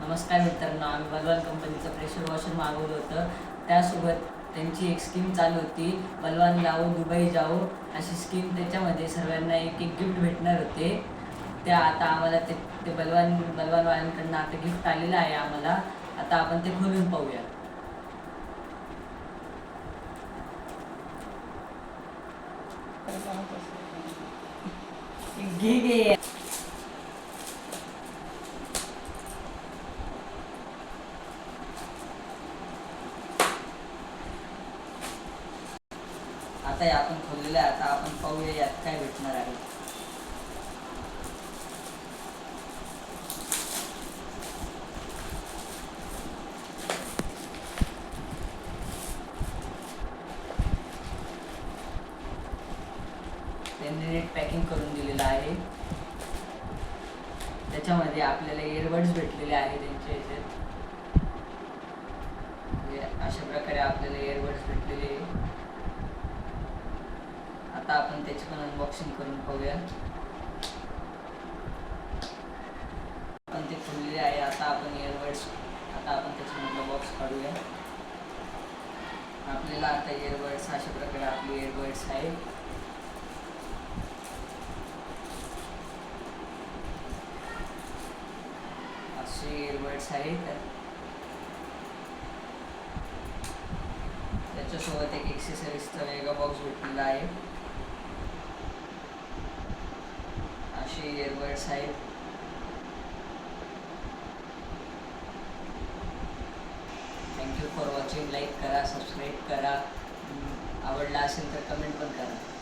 नमस्कार मित्रांनो, आम्ही बलवान कंपनीचं प्रेशर वॉशर मागवलं होतं. त्यासोबत त्यांची एक स्कीम चालू होती, बलवान जाओ दुबई जाओ अशी स्कीम. त्याच्यामध्ये सर्वांना एक एक गिफ्ट भेटणार होते. त्या आता आम्हाला ते बलवानवाल्यांकडनं आता गिफ्ट आलेलं आहे आम्हाला. आता आपण ते खोलून पाहूया. घे घे. आता आपण खोललेलं आहे. आता आपण पाहूया यात काय भेटणार आहे. त्यांनी नीट पॅकिंग करून दिलेलं आहे. त्याच्यामध्ये आपल्याला इयरबड्स भेटलेले आहे त्यांच्या ह्याच्यात. अशा प्रकारे आपल्याला इयरबड्स भेटलेले आहे. आता आपण त्याची पण अनबॉक्सिंग करून पाहूया. आपण ते खोललेले आहे. आता आपण त्याच्यामधला बॉक्स काढूया. आपल्याला आता इयरबड्स अशा प्रकारे आपले इयरबड्स आहे. असे इयरबड्स आहेत. त्याच्यासोबत एक एक्सेसरीजचा वेगळा बॉक्स भेटलेला आहे. असे इयरबड्स आहेत. Thank you for watching. लाईक करा, सबस्क्राईब करा. आवडला असेल तर कमेंट पण करा.